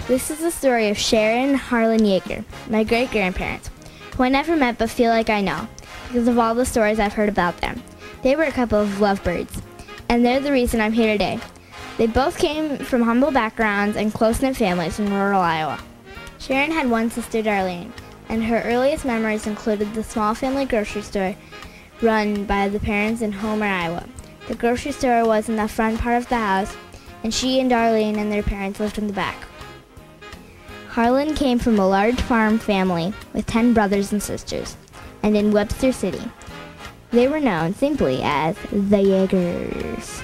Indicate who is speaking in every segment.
Speaker 1: This is the story of Sharon and Harlan Yeager, my great-grandparents, who I never met but feel like I know, because of all the stories I've heard about them. They were a couple of lovebirds, and they're the reason I'm here today. They both came from humble backgrounds and close-knit families in rural Iowa. Sharon had one sister, Darlene, and her earliest memories included the small family grocery store run by the parents in Homer, Iowa. The grocery store was in the front part of the house, and she and Darlene and their parents lived in the back. Harlan came from a large farm family with 10 brothers and sisters, and in Webster City. They were known simply as the Yeagers.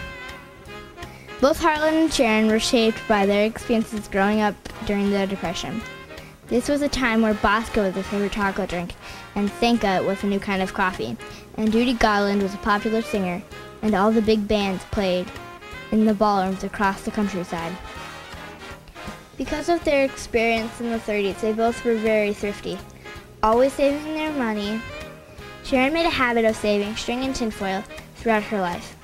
Speaker 1: Both Harlan and Sharon were shaped by their experiences growing up during the Depression. This was a time where Bosco was a favorite chocolate drink, and Sanka was a new kind of coffee, and Judy Garland was a popular singer, and all the big bands played in the ballrooms across the countryside. Because of their experience in the 30s, they both were very thrifty, always saving their money. Sharon made a habit of saving string and tinfoil throughout her life,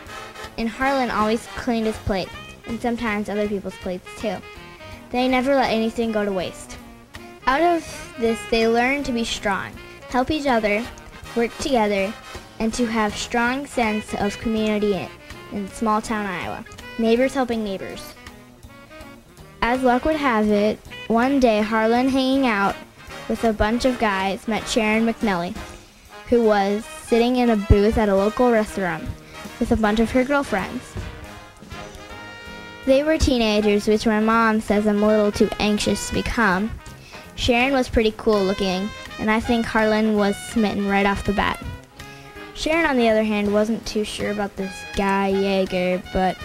Speaker 1: and Harlan always cleaned his plate, and sometimes other people's plates too. They never let anything go to waste. Out of this, they learned to be strong, help each other, work together, and to have strong sense of community in small-town Iowa, neighbors helping neighbors. As luck would have it, one day Harlan, hanging out with a bunch of guys, met Sharon McNelly, who was sitting in a booth at a local restaurant with a bunch of her girlfriends. They were teenagers, which my mom says I'm a little too anxious to become. Sharon was pretty cool looking, and I think Harlan was smitten right off the bat. Sharon, on the other hand, wasn't too sure about this guy Yeager, but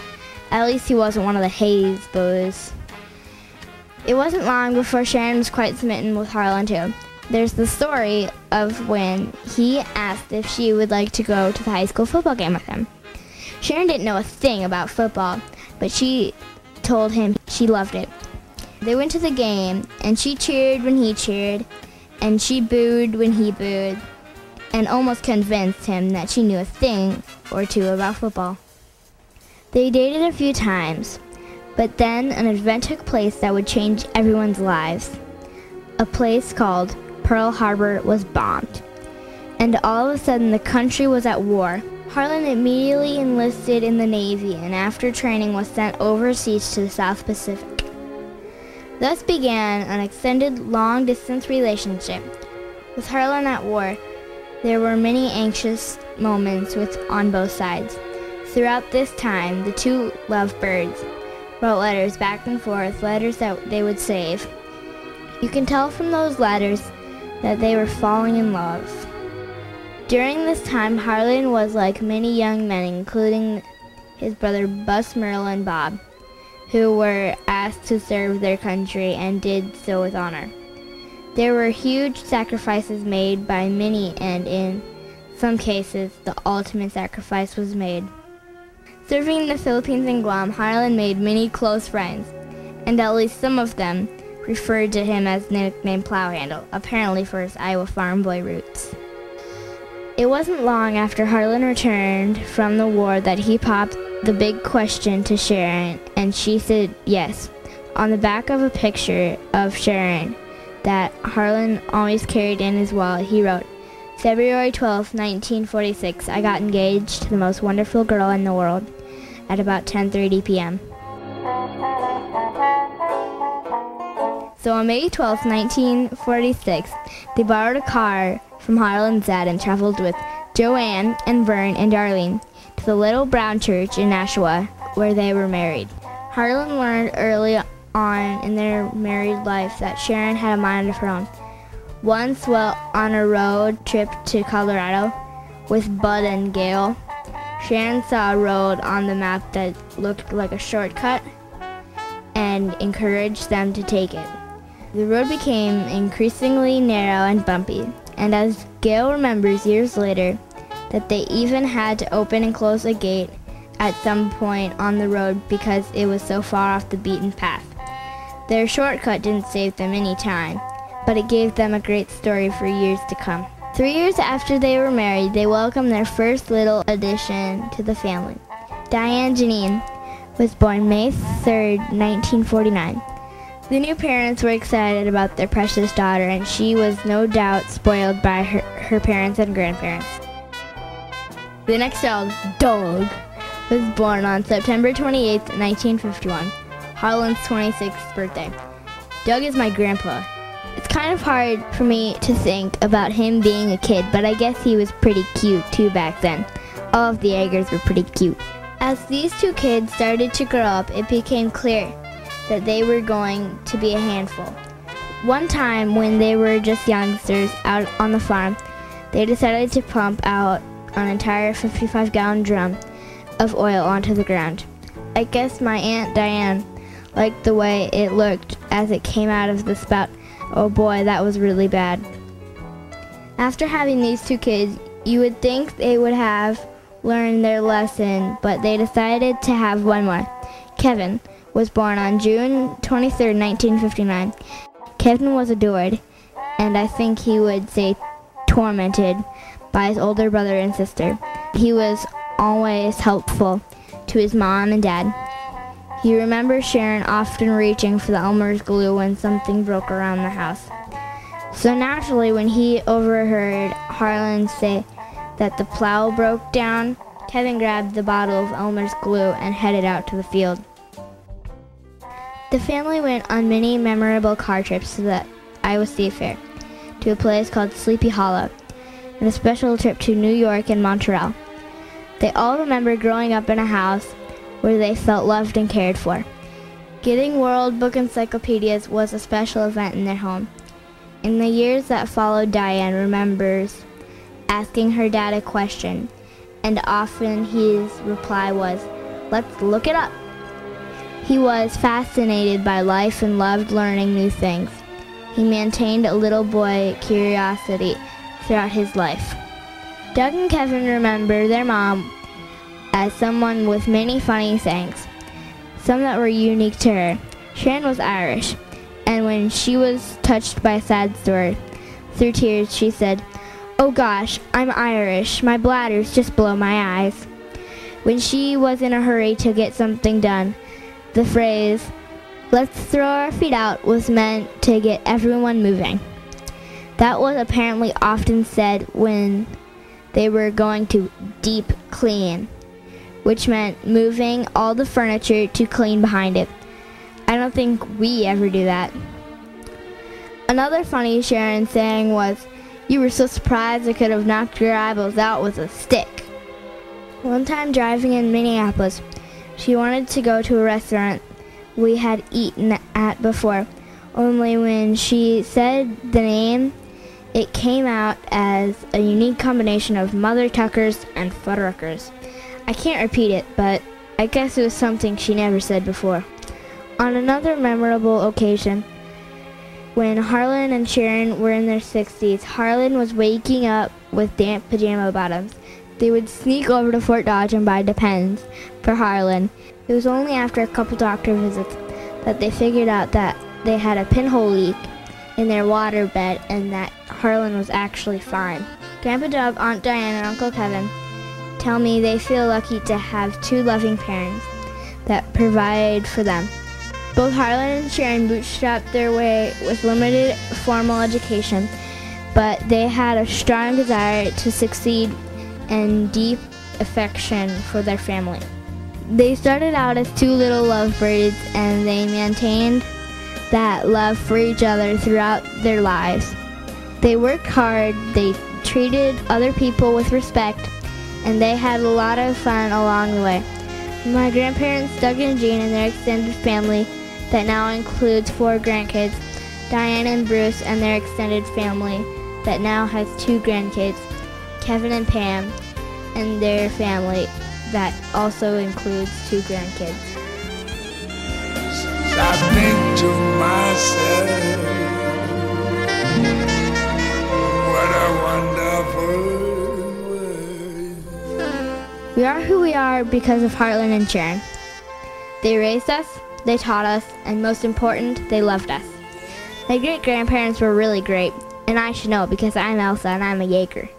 Speaker 1: at least he wasn't one of the Hayes boys. It wasn't long before Sharon was quite smitten with Harlan too. There's the story of when he asked if she would like to go to the high school football game with him. Sharon didn't know a thing about football, but she told him she loved it. They went to the game, and she cheered when he cheered, and she booed when he booed, and almost convinced him that she knew a thing or two about football. They dated a few times, but then an event took place that would change everyone's lives. A place called Pearl Harbor was bombed, and all of a sudden the country was at war. Harlan immediately enlisted in the Navy, and after training was sent overseas to the South Pacific. Thus began an extended long-distance relationship. With Harlan at war, there were many anxious moments on both sides. Throughout this time, the two lovebirds wrote letters back and forth, letters that they would save. You can tell from those letters that they were falling in love. During this time, Harlan was like many young men, including his brother Bus, Merle, and Bob, who were asked to serve their country and did so with honor. There were huge sacrifices made by many, and in some cases, the ultimate sacrifice was made. Serving in the Philippines and Guam, Harlan made many close friends, and at least some of them referred to him as the nickname Plowhandle, apparently for his Iowa farm boy roots. It wasn't long after Harlan returned from the war that he popped the big question to Sharon, and she said yes. On the back of a picture of Sharon that Harlan always carried in his wallet, he wrote, February 12, 1946, I got engaged to the most wonderful girl in the world at about 10:30 p.m. So on May 12, 1946, they borrowed a car from Harlan's dad and traveled with Joanne and Vern and Darlene to the Little Brown Church in Nashua, where they were married. Harlan learned early on in their married life that Sharon had a mind of her own. Once, while on a road trip to Colorado with Bud and Gail, Sharon saw a road on the map that looked like a shortcut and encouraged them to take it. The road became increasingly narrow and bumpy, and as Gail remembers years later, that they even had to open and close a gate at some point on the road because it was so far off the beaten path. Their shortcut didn't save them any time, but it gave them a great story for years to come. 3 years after they were married, they welcomed their first little addition to the family. Diane Janine was born May 3rd, 1949. The new parents were excited about their precious daughter, and she was no doubt spoiled by her parents and grandparents. The next child, Doug, was born on September 28, 1951, Harlan's 26th birthday. Doug is my grandpa. It's kind of hard for me to think about him being a kid, but I guess he was pretty cute too back then. All of the Yeagers were pretty cute. As these two kids started to grow up, it became clear that they were going to be a handful. One time when they were just youngsters out on the farm, they decided to pump out an entire 55-gallon drum of oil onto the ground. I guess my Aunt Diane liked the way it looked as it came out of the spout. Oh boy, that was really bad. After having these two kids, you would think they would have learned their lesson, but they decided to have one more. Kevin was born on June 23, 1959. Kevin was adored, and I think he would say tormented, by his older brother and sister. He was always helpful to his mom and dad. He remembers Sharon often reaching for the Elmer's glue when something broke around the house. So naturally, when he overheard Harlan say that the plow broke down, Kevin grabbed the bottle of Elmer's glue and headed out to the field. The family went on many memorable car trips to the Iowa State Fair, to a place called Sleepy Hollow, and a special trip to New York and Montreal. They all remember growing up in a house where they felt loved and cared for. Getting World Book encyclopedias was a special event in their home. In the years that followed, Diane remembers asking her dad a question, and often his reply was, "Let's look it up." He was fascinated by life and loved learning new things. He maintained a little boy curiosity throughout his life. Doug and Kevin remember their mom as someone with many funny sayings, some that were unique to her. Sharon was Irish, and when she was touched by a sad story, through tears she said, "Oh gosh, I'm Irish. My bladder's just below my eyes." When she was in a hurry to get something done, the phrase, "Let's throw our feet out," was meant to get everyone moving. That was apparently often said when they were going to deep clean, which meant moving all the furniture to clean behind it. I don't think we ever do that. Another funny Sharon saying was, "You were so surprised I could have knocked your eyeballs out with a stick." One time driving in Minneapolis, she wanted to go to a restaurant we had eaten at before, only when she said the name, it came out as a unique combination of Mother Tuckers and Fuddruckers. I can't repeat it, but I guess it was something she never said before. On another memorable occasion, when Harlan and Sharon were in their 60s, Harlan was waking up with damp pajama bottoms. They would sneak over to Fort Dodge and buy Depends for Harlan. It was only after a couple doctor visits that they figured out that they had a pinhole leak in their water bed and that Harlan was actually fine. Grandpa Doug, Aunt Diane, and Uncle Kevin tell me they feel lucky to have two loving parents that provide for them. Both Harlan and Sharon bootstrapped their way with limited formal education, but they had a strong desire to succeed and deep affection for their family. They started out as two little lovebirds, and they maintained that love for each other throughout their lives. They worked hard, they treated other people with respect, and they had a lot of fun along the way. My grandparents, Doug and Jean, and their extended family that now includes 4 grandkids, Diane and Bruce and their extended family that now has 2 grandkids, Kevin and Pam, and their family that also includes 2 grandkids. I think to myself, what a wonderful world. We are who we are because of Harlan and Sharon. They raised us, they taught us, and most important, they loved us. My great-grandparents were really great, and I should know because I'm Elsa and I'm a Yeager.